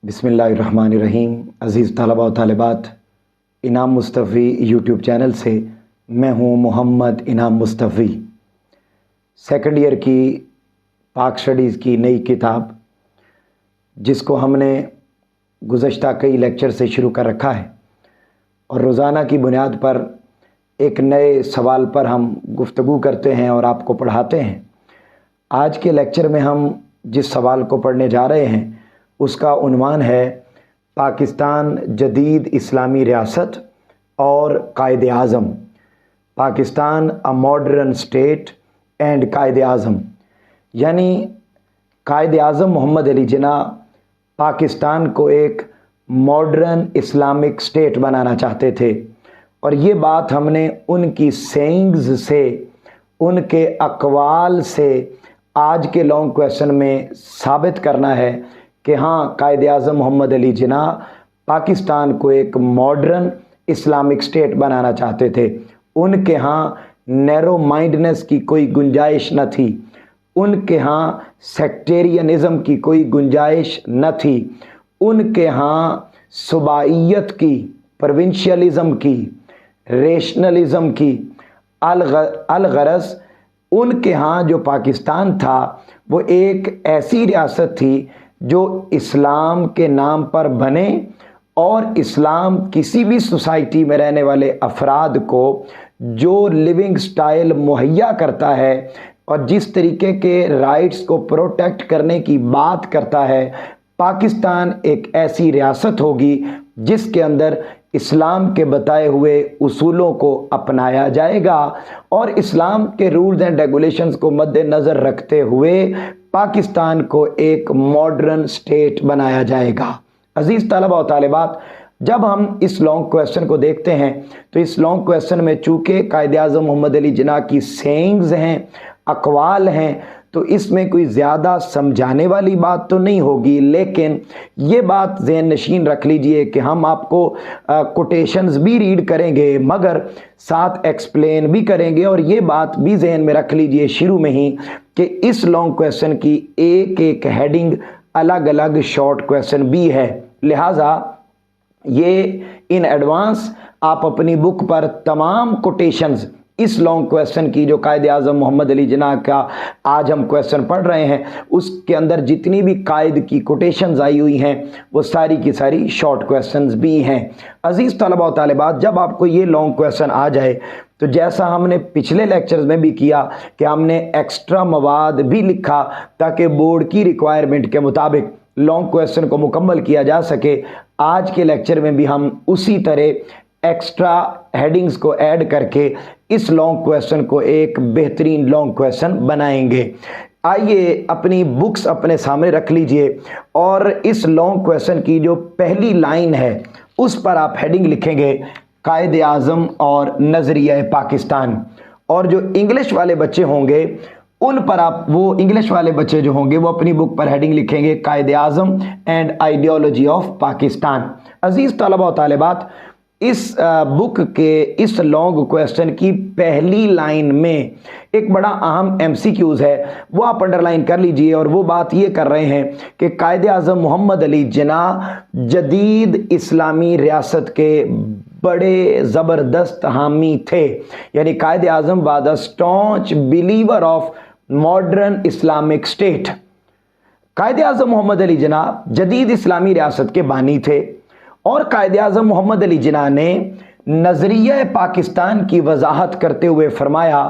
बिस्मिल्लाहिर्रहमानिर्रहीम। अज़ीज़ तलबा व तालिबात, इनाम मुस्तफ़ी यूट्यूब चैनल से मैं हूँ मोहम्मद इनाम मुस्तफ़ी। सेकंड ईयर की पाक स्टडीज़ की नई किताब, जिसको हमने गुज़श्ता कई लेक्चर से शुरू कर रखा है और रोज़ाना की बुनियाद पर एक नए सवाल पर हम गुफ्तगू करते हैं और आपको पढ़ाते हैं। आज के लेक्चर में हम जिस सवाल को पढ़ने जा रहे हैं उसका उन्वान है पाकिस्तान जदीद इस्लामी रियासत और Quaid-e Azam. Pakistan a modern state and Quaid-e Azam, यानी कायदे आज़म मोहम्मद अली जिन्ना पाकिस्तान को एक मॉडर्न इस्लामिक स्टेट बनाना चाहते थे। और ये बात हमने उनकी सेइंग्स से, उनके अक़वाल से आज के लॉन्ग क्वेश्चन में साबित करना है कि हाँ, कायदे आज़म मोहम्मद अली जिन्ना पाकिस्तान को एक मॉडर्न इस्लामिक स्टेट बनाना चाहते थे। उनके यहाँ नैरो माइंडनेस की कोई गुंजाइश न थी, उनके यहाँ सेक्टेरियनिज़म की कोई गुंजाइश न थी, उनके यहाँ सुबाइयत की, प्रोविंशियलिज़म की, रेशनलिज़म की, अलगरज उनके यहाँ जो पाकिस्तान था वो एक ऐसी रियासत थी जो इस्लाम के नाम पर बने और इस्लाम किसी भी सोसाइटी में रहने वाले अफराद को जो लिविंग स्टाइल मुहैया करता है और जिस तरीके के राइट्स को प्रोटेक्ट करने की बात करता है, पाकिस्तान एक ऐसी रियासत होगी जिसके अंदर इस्लाम के बताए हुए उसूलों को अपनाया जाएगा और इस्लाम के रूल्स एंड रेगुलेशंस को मद्देनज़र रखते हुए पाकिस्तान को एक मॉडर्न स्टेट बनाया जाएगा। अजीज़ तलबा व तालिबात, जब हम इस लॉन्ग क्वेश्चन को देखते हैं तो इस लॉन्ग क्वेश्चन में चूँकि कायदे आज़म मोहम्मद अली जिन्ना की सेइंग्स हैं, अक़वाल हैं, तो इसमें कोई ज़्यादा समझाने वाली बात तो नहीं होगी, लेकिन ये बात ज़हन नशीन रख लीजिए कि हम आपको कोटेशंस भी रीड करेंगे मगर साथ एक्सप्लेन भी करेंगे। और ये बात भी ज़हन में रख लीजिए शुरू में ही कि इस लॉन्ग क्वेश्चन की एक एक हेडिंग अलग अलग शॉर्ट क्वेश्चन भी है, लिहाजा ये इन एडवांस आप अपनी बुक पर तमाम कोटेशंस इस लॉन्ग क्वेश्चन की जो कायदे आज़म मोहम्मद अली जिन्ना का आज हम क्वेश्चन पढ़ रहे हैं उसके अंदर जितनी भी कायद की कोटेशंस आई हुई हैं वो सारी की सारी शॉर्ट क्वेश्चंस भी हैं। अजीज़ तलबा व तालिबात, जब आपको ये लॉन्ग क्वेश्चन आ जाए तो जैसा हमने पिछले लेक्चर्स में भी किया कि हमने एक्स्ट्रा मवाद भी लिखा ताकि बोर्ड की रिक्वायरमेंट के मुताबिक लॉन्ग क्वेश्चन को मुकम्मल किया जा सके, आज के लेक्चर में भी हम उसी तरह एक्स्ट्रा हेडिंग्स को ऐड करके इस लॉन्ग क्वेश्चन को एक बेहतरीन लॉन्ग क्वेश्चन बनाएंगे। आइए अपनी बुक्स अपने सामने रख लीजिए और इस लॉन्ग क्वेश्चन की जो पहली लाइन है उस पर आप हेडिंग लिखेंगे कायदे आज़म और नज़रिया पाकिस्तान। और जो इंग्लिश वाले बच्चे होंगे उन पर आप, वो इंग्लिश वाले बच्चे जो होंगे वो अपनी बुक पर हेडिंग लिखेंगे कायदे आज़म एंड आइडियोलॉजी ऑफ पाकिस्तान। अजीज़ तलबा व तालिबात, इस बुक के इस लॉन्ग क्वेश्चन की पहली लाइन में एक बड़ा अहम एमसीक्यूज़ है, वो आप अंडरलाइन कर लीजिए। और वो बात ये कर रहे हैं कि कायदे आज़म मोहम्मद अली जिन्ना जदीद इस्लामी रियासत के बड़े ज़बरदस्त हामी थे, यानी Quaid-e Azam was a staunch believer of modern Islamic state. Quaid-e Azam Mohammad Ali Jinnah जदीद इस्लामी रियासत के बानी थे और कायदे आज़म मोहम्मद अली जिन्ना ने नज़रिया पाकिस्तान की वजाहत करते हुए फरमाया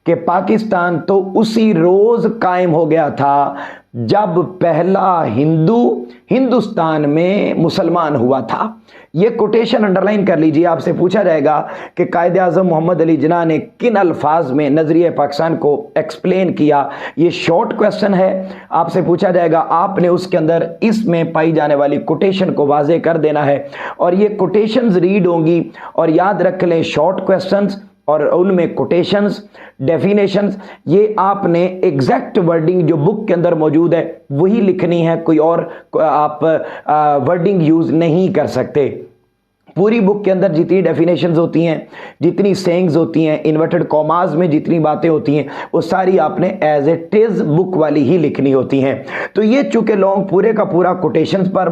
कि पाकिस्तान तो उसी रोज़ कायम हो गया था जब पहला हिंदू हिंदुस्तान में मुसलमान हुआ था। ये कोटेशन अंडरलाइन कर लीजिए। आपसे पूछा जाएगा कि कायदे आज़म मोहम्मद अली जिन्ना ने किन अल्फाज में नज़रिया पाकिस्तान को एक्सप्लेन किया। ये शॉर्ट क्वेश्चन है, आपसे पूछा जाएगा, आपने उसके अंदर इसमें पाई जाने वाली कोटेशन को वाज़े कर देना है और ये कोटेशंस रीड होंगी। और याद रख लें, शॉर्ट क्वेश्चंस और उनमें कोटेशंस, डेफिनेशंस, ये आपने एग्जैक्ट वर्डिंग जो बुक के अंदर मौजूद है वही लिखनी है, कोई और आप वर्डिंग यूज़ नहीं कर सकते। पूरी बुक के अंदर जितनी डेफिनेशंस होती हैं, जितनी सेइंग्स होती हैं, इन्वर्टेड कॉमास में जितनी बातें होती हैं, वो सारी आपने एज इट इज बुक वाली ही लिखनी होती हैं। तो ये चूंकि लॉन्ग पूरे का पूरा कोटेशंस पर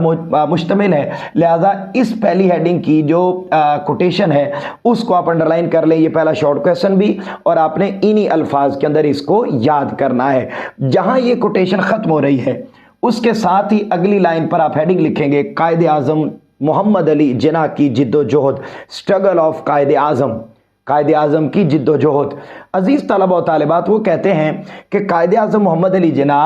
मुश्तमिल है, लिहाजा इस पहली हेडिंग की जो कोटेशन है उसको आप अंडरलाइन कर लें। ये पहला शॉर्ट क्वेश्चन भी, और आपने इन्हीं अल्फाज के अंदर इसको याद करना है। जहां ये कोटेशन खत्म हो रही है उसके साथ ही अगली लाइन पर आप हेडिंग लिखेंगे कायदे आजम मोहम्मद अली जिन्ना की जिद्दोजहद, स्ट्रगल ऑफ कायदे आजम, कायदे आजम की जिद्दोजहद। अजीज तलबा और तालिबात, वो कहते हैं कि कायदे आजम मोहम्मद अली जिन्ना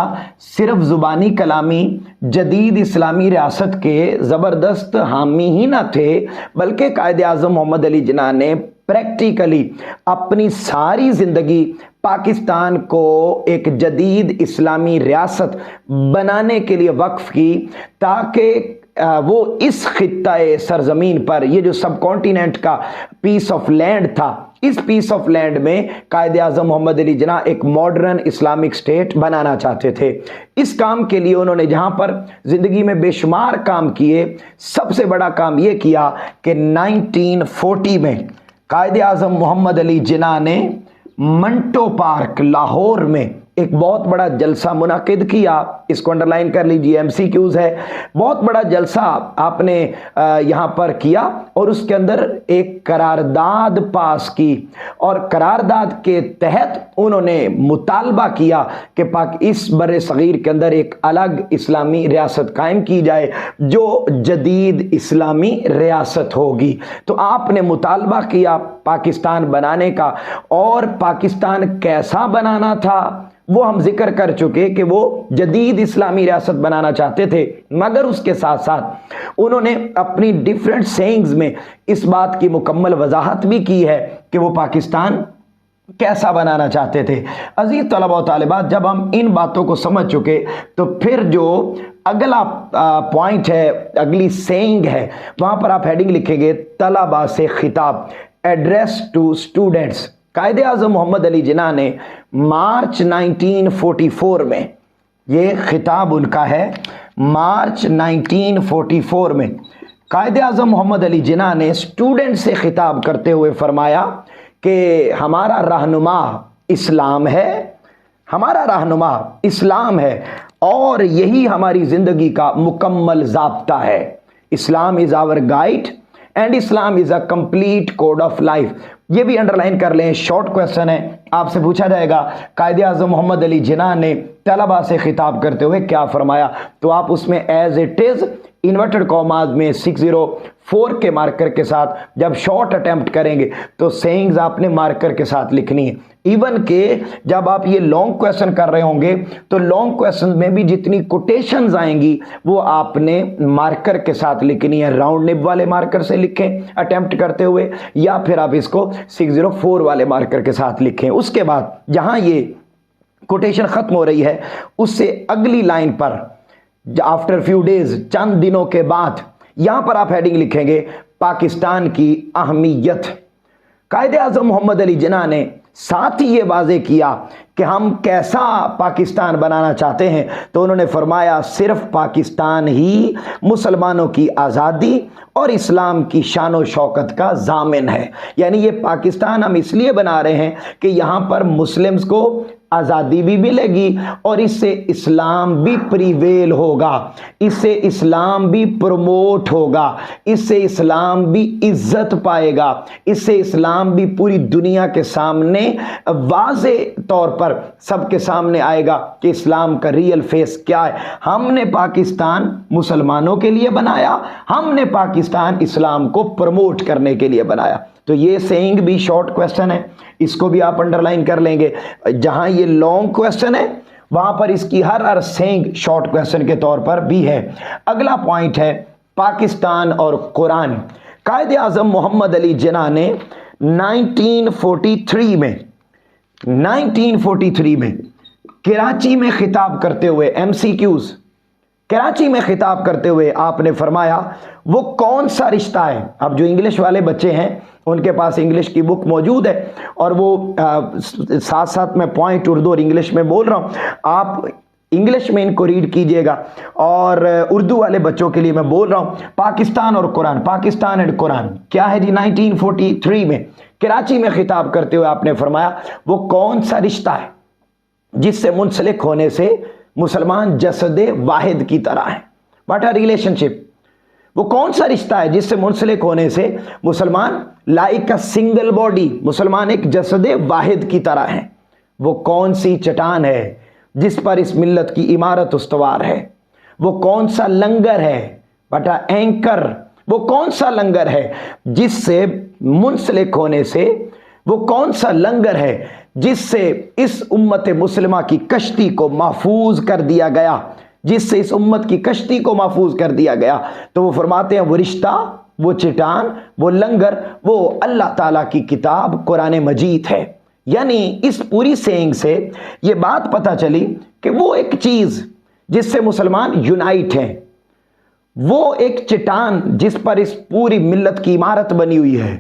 सिर्फ ज़ुबानी कलामी जदीद इस्लामी रियासत के ज़बरदस्त हामी ही ना थे, बल्कि कायदे आजम मोहम्मद अली जिन्ना ने प्रैक्टिकली अपनी सारी ज़िंदगी पाकिस्तान को एक जदीद इस्लामी रियासत बनाने के लिए वक्फ की, ताकि वो इस खित्ताए सरजमीन पर, ये जो सब कॉन्टिनेंट का पीस ऑफ लैंड था, इस पीस ऑफ लैंड में कायदे आज़म मोहम्मद अली जिन्ना एक मॉडर्न इस्लामिक स्टेट बनाना चाहते थे। इस काम के लिए उन्होंने जहां पर ज़िंदगी में बेशुमार काम किए, सबसे बड़ा काम ये किया कि 1940 में कायदे आज़म मोहम्मद अली जिन्ना ने मंटो पार्क लाहौर में एक बहुत बड़ा जलसा मुनाकिद किया। इसको अंडरलाइन कर लीजिए, MCQs है। बहुत बड़ा जलसा आपने यहाँ पर किया और उसके अंदर एक करारदाद पास की, और करारदाद के तहत उन्होंने मुतालबा किया कि इस बर्रे सगीर के अंदर एक अलग इस्लामी रियासत कायम की जाए जो जदीद इस्लामी रियासत होगी। तो आपने मुतालबा किया पाकिस्तान बनाने का, और पाकिस्तान कैसा बनाना था वो हम जिक्र कर चुके कि वो जदीद इस्लामी रियासत बनाना चाहते थे, मगर उसके साथ साथ उन्होंने अपनी डिफरेंट सेइंग्स में इस बात की मुकम्मल वजाहत भी की है कि वो पाकिस्तान कैसा बनाना चाहते थे। अजीज तलबा और तालिबात, जब हम इन बातों को समझ चुके तो फिर जो अगला पॉइंट है, अगली सेइंग है, वहां पर आप हेडिंग लिखेंगे तलबा से खिताब, एड्रेस टू स्टूडेंट्स। कायदे आज़म मोहम्मद अली जिन्ना ने मार्च 1944 में, ये खिताब उनका है, मार्च 1944 में कायदे आज़म मोहम्मद अली जिन्ना ने स्टूडेंट से खिताब करते हुए फरमाया कि हमारा रहनुमा इस्लाम है, हमारा रहनुमा इस्लाम है, और यही हमारी ज़िंदगी का मुकम्मल ज़ाब्ता है। Islam is our guide and Islam is a complete code of life. ये भी अंडरलाइन कर लें, शॉर्ट क्वेश्चन है, आपसे पूछा जाएगा कायदे आज़म मोहम्मद अली जिन्ना ने तलबा से खिताब करते हुए क्या फरमाया, तो आप उसमें as it is inverted commas में 604 के मार्कर के साथ जब शॉर्ट अटेम्प्ट करेंगे तो सेइंग्स आपने मार्कर के साथ लिखनी है। इवन के जब आप ये लॉन्ग क्वेश्चन कर रहे होंगे तो लॉन्ग क्वेश्चन में भी जितनी कोटेशंस आएंगी वो आपने मार्कर के साथ लिखनी है। राउंड निब वाले मार्कर से लिखें अटेम्प्ट करते हुए, या फिर आप इसको 604 वाले मार्कर के साथ लिखें। उसके बाद जहां ये कोटेशन खत्म हो रही है उससे अगली लाइन पर आफ्टर फ्यू डेज, चंद दिनों के बाद, यहां पर आप हेडिंग लिखेंगे पाकिस्तान की अहमियत। कायदे आज़म मोहम्मद अली जिन्ना ने साथ ही ये वाज़े किया कि हम कैसा पाकिस्तान बनाना चाहते हैं, तो उन्होंने फरमाया सिर्फ पाकिस्तान ही मुसलमानों की आज़ादी और इस्लाम की शान और शौकत का ज़ामिन है। यानी ये पाकिस्तान हम इसलिए बना रहे हैं कि यहाँ पर मुस्लिम्स को आज़ादी भी मिलेगी और इससे इस्लाम भी प्रिवेल होगा, इससे इस्लाम भी प्रमोट होगा, इससे इस्लाम भी इज्जत पाएगा, इससे इस्लाम भी पूरी दुनिया के सामने वाज़े तौर पर सबके सामने आएगा कि इस्लाम का रियल फेस क्या है। हमने पाकिस्तान मुसलमानों के लिए बनाया, हमने पाकिस्तान इस्लाम को प्रमोट करने के लिए बनाया। तो ये सेइंग भी शॉर्ट क्वेश्चन है, इसको भी आप अंडरलाइन कर लेंगे। जहां ये लॉन्ग क्वेश्चन है वहां पर इसकी हर सेइंग शॉर्ट क्वेश्चन के तौर पर भी है। अगला पॉइंट है पाकिस्तान और कुरान। कायदे आज़म मोहम्मद अली जिन्ना ने 1943 में कराची में खिताब करते हुए, MCQs, कराची में खिताब करते हुए आपने फरमाया वो कौन सा रिश्ता है। अब जो इंग्लिश वाले बच्चे हैं उनके पास इंग्लिश की बुक मौजूद है और वो साथ साथ मैं पॉइंट उर्दू और इंग्लिश में बोल रहा हूँ, आप इंग्लिश में इनको रीड कीजिएगा, और उर्दू वाले बच्चों के लिए मैं बोल रहा हूं पाकिस्तान और कुरान, पाकिस्तान एंड कुरान क्या है जी। 1943 में कराची में खिताब करते हुए आपने फरमाया वो कौन सा रिश्ता है जिससे मुंसलिक होने से मुसलमान जसदे वाहिद की तरह है। व्हाट आर रिलेशनशिप, वो कौन सा रिश्ता है जिससे मुंसलिक होने से मुसलमान लाइक अ सिंगल बॉडी, मुसलमान एक जसदे वाहिद की तरह है। वो कौन सी चट्टान है जिस पर इस मिल्लत की इमारत उस्तवार है। वो कौन सा लंगर है, बटा एंकर, वो कौन सा लंगर है जिससे मुंसलिक होने से, वो कौन सा लंगर है जिससे इस उम्मत मुस्लिमा की कश्ती को महफूज कर दिया गया, जिससे इस उम्मत की कश्ती को महफूज कर दिया गया। तो वो फरमाते हैं वो रिश्ता, वो चट्टान, वो लंगर, वो अल्लाह ताला की किताब कुरान मजीद है। यानी इस पूरी सेइंग से ये बात पता चली कि वो एक चीज जिससे मुसलमान यूनाइट हैं, वो एक चट्टान जिस पर इस पूरी मिल्लत की इमारत बनी हुई है,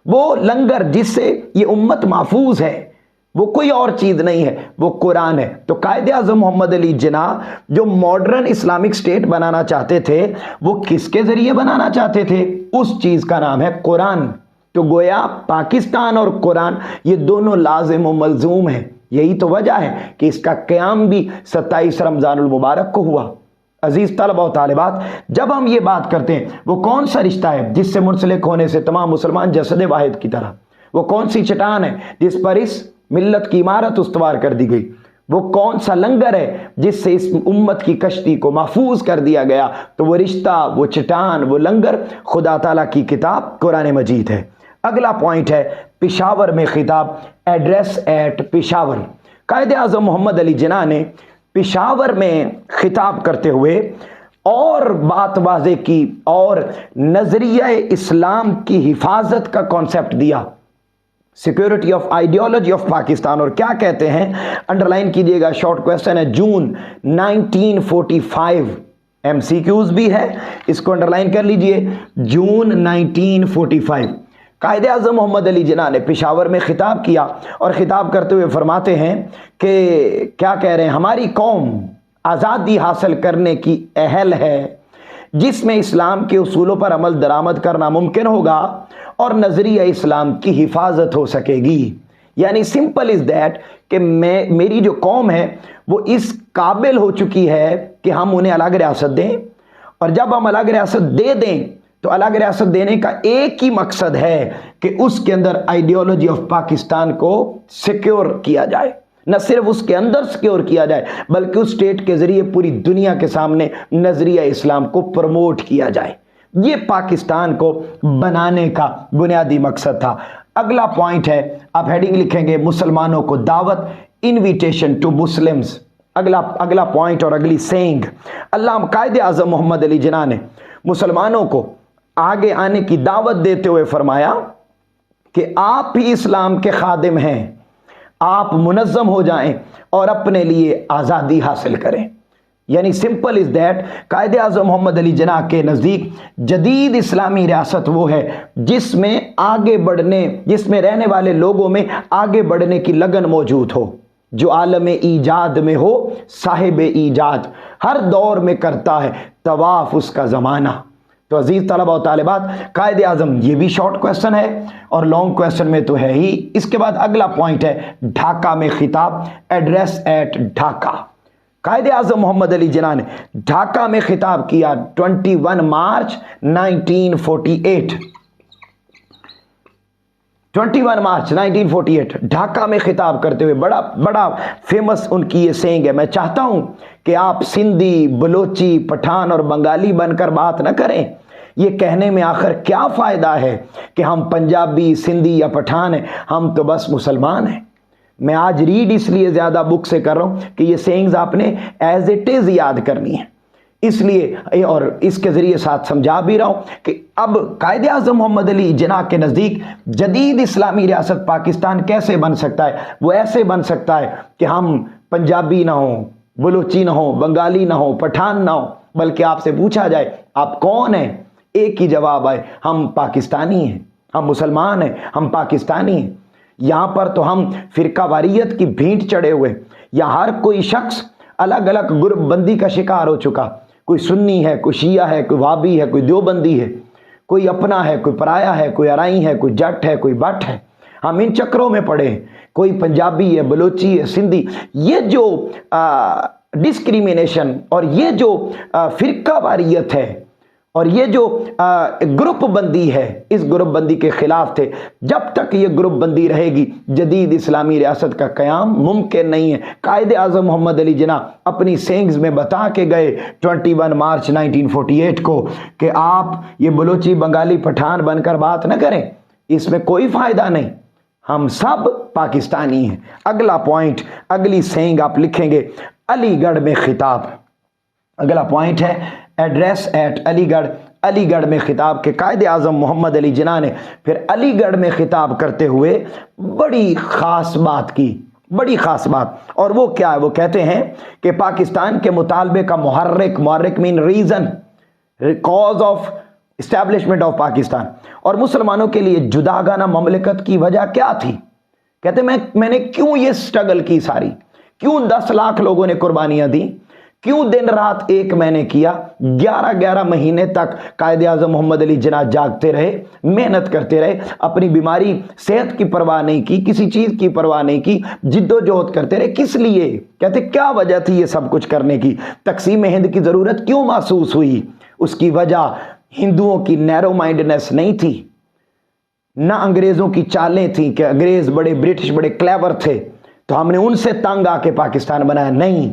वो लंगर जिससे ये उम्मत महफूज है, वो कोई और चीज नहीं है, वो कुरान है। तो कायदे आज़म मोहम्मद अली जिन्ना जो मॉडर्न इस्लामिक स्टेट बनाना चाहते थे वो किसके जरिए बनाना चाहते थे, उस चीज का नाम है कुरान। तो गोया पाकिस्तान और कुरान ये दोनों लाजिम व मलजूम है। यही तो वजह है कि इसका क़याम भी 27 रमज़ानुल मुबारक को हुआ। अजीज तलबा और तालिबात, जब हम ये बात करते हैं वो कौन सा रिश्ता है जिससे मुंसलिक होने से तमाम मुसलमान जसद वाहिद की तरह, वो कौन सी चट्टान है जिस पर इस मिल्लत की इमारत उस्तवार कर दी गई, वो कौन सा लंगर है जिससे इस उम्मत की कश्ती को महफूज कर दिया गया, तो वो रिश्ता, वो चट्टान, वो लंगर खुदा ताला की किताब कुरान मजीद है। अगला पॉइंट है पेशावर में खिताब, एड्रेस एट पेशावर। कायदे आज़म मोहम्मद अली जिन्ना ने पेशावर में खिताब करते हुए और बात वाज़े की और नजरिया इस्लाम की हिफाजत का कॉन्सेप्ट दिया, security of ideology of Pakistan. और क्या कहते हैं, अंडरलाइन कीजिएगा, शॉर्ट क्वेश्चन है, जून 1945, एमसीक्यूज भी है, इसको अंडरलाइन कर लीजिए, जून 1945। कायदे आज़म मोहम्मद अली जिन्ना ने पेशावर में खिताब किया और खिताब करते हुए फरमाते हैं कि क्या कह रहे हैं, हमारी कौम आज़ादी हासिल करने की अहल है जिसमें इस्लाम के उसूलों पर अमल दरामद करना मुमकिन होगा और नजरिया इस्लाम की हिफाजत हो सकेगी। यानी सिंपल इज दैट कि मेरी जो कौम है वो इस काबिल हो चुकी है कि हम उन्हें अलग रियासत दें, और जब हम अलग रियासत दे दें तो अलग रियासत देने का एक ही मकसद है कि उसके अंदर आइडियोलॉजी ऑफ पाकिस्तान को सिक्योर किया जाए। न सिर्फ उसके अंदर सिक्योर किया जाए बल्कि उस स्टेट के जरिए पूरी दुनिया के सामने नजरिया इस्लाम को प्रमोट किया जाए। ये पाकिस्तान को बनाने का बुनियादी मकसद था। अगला पॉइंट है, आप हेडिंग लिखेंगे मुसलमानों को दावत, इनविटेशन टू मुस्लिम्स। अगला पॉइंट और अगली सेइंग, अल्लाह कायदे आज़म मोहम्मद अली जिन्ना ने मुसलमानों को आगे आने की दावत देते हुए फरमाया कि आप ही इस्लाम के खादिम हैं, आप मुनज़्ज़म हो जाएं और अपने लिए आज़ादी हासिल करें। यानी सिंपल इज दैट, कायदे आज़म मोहम्मद अली जिन्ना के नज़दीक जदीद इस्लामी रियासत वो है जिसमें आगे बढ़ने, जिसमें रहने वाले लोगों में आगे बढ़ने की लगन मौजूद हो, जो आलम ईजाद में हो, साहिब ईजाद हर दौर में करता है तवाफ उसका ज़माना। तो अजीज तलबा और तालिबात, कायदे आज़म ये भी शॉर्ट क्वेश्चन है और लॉन्ग क्वेश्चन में तो है ही। इसके बाद अगला पॉइंट है ढाका में खिताब, एड्रेस एट ढाका। कायदे आज़म मोहम्मद अली जिन्ना ने ढाका में खिताब किया 21 मार्च 1948। 21 मार्च 1948 ढाका में खिताब करते हुए बड़ा फेमस उनकी ये सेइंग है। मैं चाहता हूं कि आप सिंधी, बलोची, पठान और बंगाली बनकर बात न करें। ये कहने में आखिर क्या फायदा है कि हम पंजाबी, सिंधी या पठान हैं, हम तो बस मुसलमान हैं। मैं आज रीड इसलिए ज्यादा बुक से कर रहा हूं कि ये सेइंग्स आपने एज इट इज याद करनी है, इसलिए और इसके जरिए साथ समझा भी रहा हूं कि अब कायदे आज़म मोहम्मद अली जिन्ना के नज़दीक जदीद इस्लामी रियासत पाकिस्तान कैसे बन सकता है। वो ऐसे बन सकता है कि हम पंजाबी ना हो, बलोची ना हो, बंगाली ना हो, पठान ना हो, बल्कि आपसे पूछा जाए आप कौन हैं, एक ही जवाब आए, हम पाकिस्तानी हैं, हम मुसलमान हैं, हम पाकिस्तानी हैं। यहाँ पर तो हम फिरका वारियत की भींट चढ़े हुए, या हर कोई शख्स अलग अलग ग्रुप बंदी का शिकार हो चुका। कोई सुन्नी है, कोई शिया है, कोई वाबी है, कोई देवबंदी है, कोई अपना है, कोई पराया है, कोई अराई है, कोई जट है, कोई बट है। हम इन चक्रों में पड़े हैं। कोई पंजाबी है, बलोची है, सिंधी। ये जो डिस्क्रिमिनेशन और ये जो फिरका वारियत है और ये जो ग्रुप बंदी है, इस ग्रुप बंदी के खिलाफ थे। जब तक ये ग्रुप बंदी रहेगी जदीद इस्लामी रियासत का क़याम मुमकिन नहीं है। कायदे आज़म मोहम्मद अली जिन्ना अपनी सेंग्स में बता के गए 21 मार्च 1948 को कि आप ये बलोची बंगाली पठान बनकर बात न करें, इसमें कोई फ़ायदा नहीं, हम सब पाकिस्तानी हैं। अगला पॉइंट, अगली सेंग आप लिखेंगे अलीगढ़ में खिताब। अगला पॉइंट है एड्रेस एट अलीगढ़। अलीगढ़ में खिताब के कायदे आज़म मोहम्मद अली जिन्ना ने फिर अलीगढ़ में खिताब करते हुए बड़ी ख़ास बात की, बड़ी ख़ास बात। और वो क्या है? वो कहते हैं कि पाकिस्तान के मुतालबे का मुहर्रिक main reason, cause of establishment of Pakistan, और मुसलमानों के लिए जुदागाना ममलिकत की वजह क्या थी। कहते मैंने क्यों ये स्ट्रगल की सारी, क्यों 10 लाख लोगों ने कुर्बानियां दी, क्यों दिन रात एक मैंने किया, 11 महीने तक कायदे आज़म मोहम्मद अली जिन्ना जागते रहे, मेहनत करते रहे, अपनी बीमारी सेहत की परवाह नहीं की, किसी चीज़ की परवाह नहीं की, जिद्दोजहद करते रहे। किस लिए? कहते क्या वजह थी ये सब कुछ करने की? तकसीम हिंद की ज़रूरत क्यों महसूस हुई? उसकी वजह हिंदुओं की नैरो माइंडनेस नहीं थी, ना अंग्रेज़ों की चालें थी कि अंग्रेज़ ब्रिटिश बड़े क्लेवर थे तो हमने उनसे तंग आके पाकिस्तान बनाया। नहीं,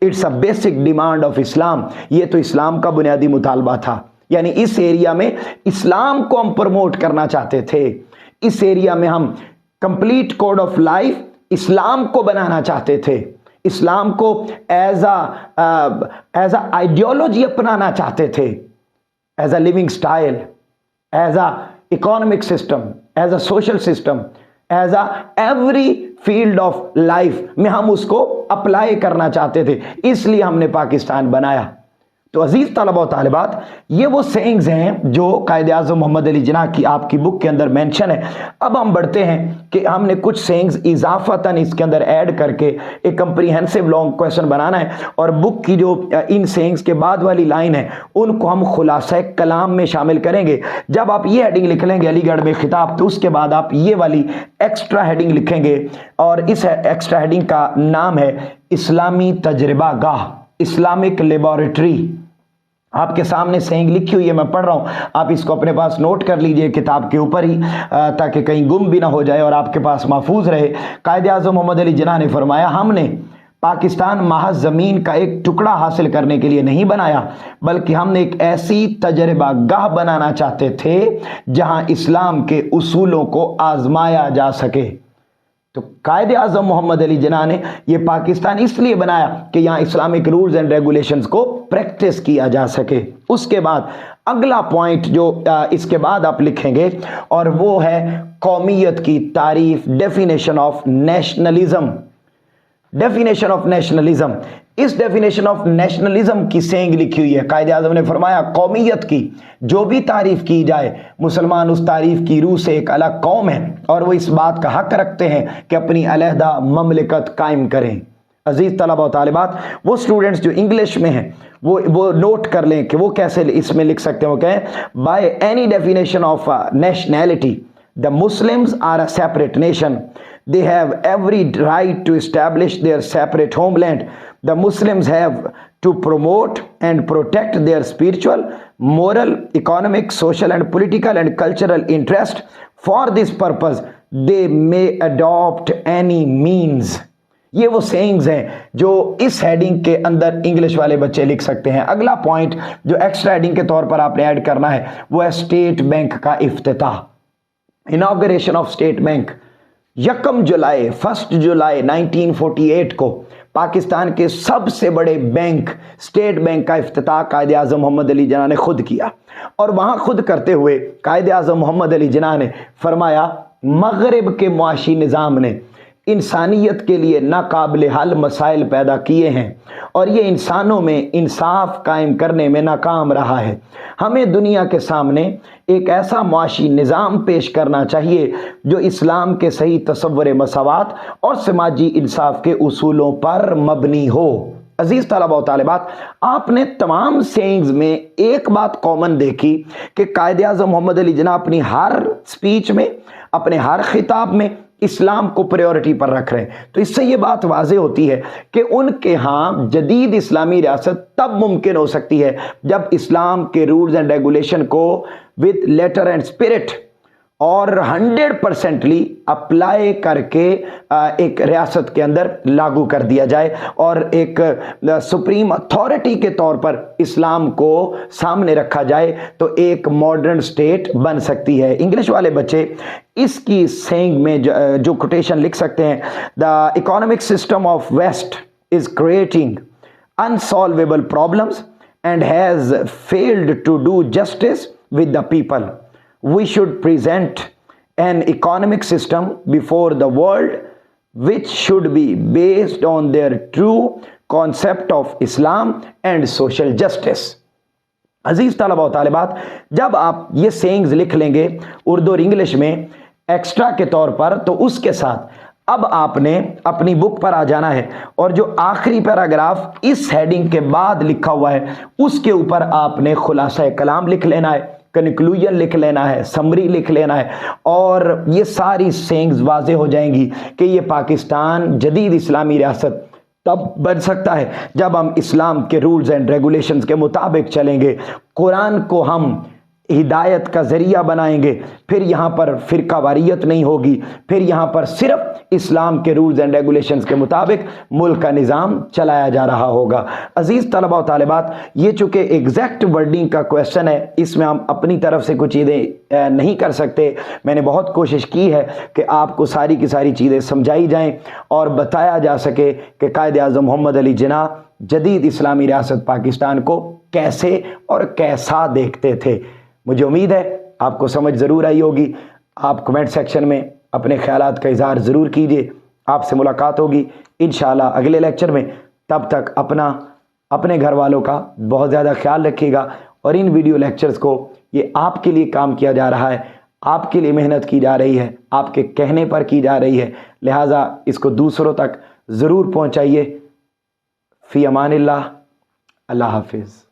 it's a basic demand of Islam. ये तो इस्लाम का बुनियादी मुतालबा था। यानी इस एरिया में इस्लाम को हम प्रमोट करना चाहते थे। इस एरिया में हम कंप्लीट कोड ऑफ लाइफ इस्लाम को बनाना चाहते थे, इस्लाम को एज अ आइडियोलॉजी अपनाना चाहते थे, as a living style, as a economic system, as a social system, as a every field of life में हम उसको अप्लाई करना चाहते थे। इसलिए हमने पाकिस्तान बनाया। तो अजीज तलबा और तालिबात, ये वो सेइंग्स हैं जो कायदे आज़म मोहम्मद अली जिन्ना की आपकी बुक के अंदर मेंशन है। अब हम बढ़ते हैं कि हमने कुछ सेइंग्स इजाफतन इसके अंदर ऐड करके एक कंप्रीहेंसिव लॉन्ग क्वेश्चन बनाना है, और बुक की जो इन सेइंग्स के बाद वाली लाइन है उनको हम खुलासा कलाम में शामिल करेंगे। जब आप ये हेडिंग लिख लेंगे अलीगढ़ में खिताब, तो उसके बाद आप ये वाली एक्स्ट्रा हेडिंग लिखेंगे, और इस एक्स्ट्रा हेडिंग का नाम है इस्लामी तजर्बा गाह, इस्लामिक लेबोरेटरी। आपके सामने सेइंग लिखी हुई है, मैं पढ़ रहा हूं, आप इसको अपने पास नोट कर लीजिए किताब के ऊपर ही, ताकि कहीं गुम भी ना हो जाए और आपके पास महफूज रहे। कायदे आज़म मोहम्मद अली जिन्ना ने फरमाया, हमने पाकिस्तान महज ज़मीन का एक टुकड़ा हासिल करने के लिए नहीं बनाया, बल्कि हमने एक ऐसी तजर्बा गाह बनाना चाहते थे जहां इस्लाम के उसूलों को आजमाया जा सके। तो कायदे आज़म मोहम्मद अली जिन्ना ने यह पाकिस्तान इसलिए बनाया कि यहाँ इस्लामिक रूल्स एंड रेगुलेशंस को प्रैक्टिस किया जा सके। उसके बाद अगला पॉइंट जो इसके बाद आप लिखेंगे, और वो है कौमियत की तारीफ, definition of nationalism. Definition of nationalism, इस डेफिनेशन ऑफ नेशनलिज्म की सेंग लिखी हुई है। कायदे आज़म ने फरमाया, कौमियत की जो भी तारीफ की जाए, मुसलमान उस तारीफ की रूह से एक अलग कौम है और वो इस बात का हक रखते हैं कि अपनी अलहदा ममलिकत कायम करें। अजीज तलबा और तालिबात, वो स्टूडेंट्स जो इंग्लिश में हैं वो नोट कर लें कि वो कैसे इसमें लिख सकते हैं। वो कहें, by any definition of nationality the Muslims are a separate nation, they have every right to establish their separate homeland. The Muslims have to promote and protect their spiritual, moral, economic, social and political and cultural interest. For this purpose they may adopt any means. ये वो sayings हैं जो इस heading के अंदर English वाले बच्चे लिख सकते हैं। अगला पॉइंट जो एक्स्ट्रा हेडिंग के तौर पर आपने ऐड करना है वो है स्टेट बैंक का इफ्तिताह, इनॉग्रेशन ऑफ स्टेट बैंक। 1 जुलाई 1948 को पाकिस्तान के सबसे बड़े बैंक स्टेट बैंक का इफ्तिताह कायदे आज़म मोहम्मद अली जिन्ना ने खुद किया, और वहां खुद करते हुए कायदे आज़म मोहम्मद अली जिन्ना ने फरमाया, मगरिब के मुआशी निज़ाम ने इंसानियत के लिए नाकाबिल हल मसाइल पैदा किए हैं और ये इंसानों में इंसाफ कायम करने में नाकाम रहा है। हमें दुनिया के सामने एक ऐसा मुआशी निज़ाम पेश करना चाहिए जो इस्लाम के सही तसव्वुर मसावात और समाजी इंसाफ के उसूलों पर मबनी हो। अजीज तलबा व तालिबात, आपने तमाम सेइंग्स में एक बात कॉमन देखी कि कायदे आज़म मोहम्मद अली जिन्ना अपनी हर स्पीच में, अपने हर खिताब में इस्लाम को प्रायोरिटी पर रख रहे हैं। तो इससे ये बात वाज़े होती है कि उनके यहाँ जदीद इस्लामी रियासत तब मुमकिन हो सकती है जब इस्लाम के रूल्स एंड रेगुलेशन को विद लेटर एंड स्पिरिट और 100% अप्लाई करके एक रियासत के अंदर लागू कर दिया जाए और एक सुप्रीम अथॉरिटी के तौर पर इस्लाम को सामने रखा जाए, तो एक मॉडर्न स्टेट बन सकती है। इंग्लिश वाले बच्चे इसकी सेइंग में जो कोटेशन लिख सकते हैं, the economic system of West is creating unsolvable problems and has failed to do justice with the people. We should present an economic system before the world which should be based on their true concept of Islam and social justice. अजीज तलबा व तालिबात, जब आप ये sayings लिख लेंगे उर्दू और English में extra के तौर पर, तो उसके साथ अब आपने अपनी बुक पर आ जाना है और जो आखिरी पैराग्राफ इस हेडिंग के बाद लिखा हुआ है उसके ऊपर आपने खुलासा कलाम लिख लेना है, कंक्लूजन लिख लेना है, समरी लिख लेना है, और ये सारी सेइंग्स वाज़े हो जाएंगी कि ये पाकिस्तान जदीद इस्लामी रियासत तब बन सकता है जब हम इस्लाम के रूल्स एंड रेगुलेशंस के मुताबिक चलेंगे, कुरान को हम हिदायत का ज़रिया बनाएंगे, फिर यहाँ पर फ़िरका वारियत नहीं होगी, फिर यहाँ पर सिर्फ इस्लाम के रूल्स एंड रेगुलेशंस के मुताबिक मुल्क का निज़ाम चलाया जा रहा होगा। अजीज़ तलबा व तालिबात, ये चूँकि एग्जैक्ट वर्डिंग का क्वेश्चन है, इसमें हम अपनी तरफ से कुछ चीज़ें नहीं कर सकते। मैंने बहुत कोशिश की है कि आपको सारी की सारी चीज़ें समझाई जाएँ और बताया जा सके कि कायदे आज़म मोहम्मद अली जिन्ना जदीद इस्लामी रियासत पाकिस्तान को कैसे और कैसा देखते थे। मुझे उम्मीद है आपको समझ ज़रूर आई होगी। आप कमेंट सेक्शन में अपने ख्यालात का इज़हार ज़रूर कीजिए। आपसे मुलाकात होगी इंशाअल्लाह अगले लेक्चर में। तब तक अपने घर वालों का बहुत ज़्यादा ख्याल रखिएगा और इन वीडियो लेक्चर्स को, ये आपके लिए काम किया जा रहा है, आपके लिए मेहनत की जा रही है, आपके कहने पर की जा रही है, लिहाजा इसको दूसरों तक ज़रूर पहुँचाइए। फ़ी अमानिल्लाह, अल्लाह हाफिज़।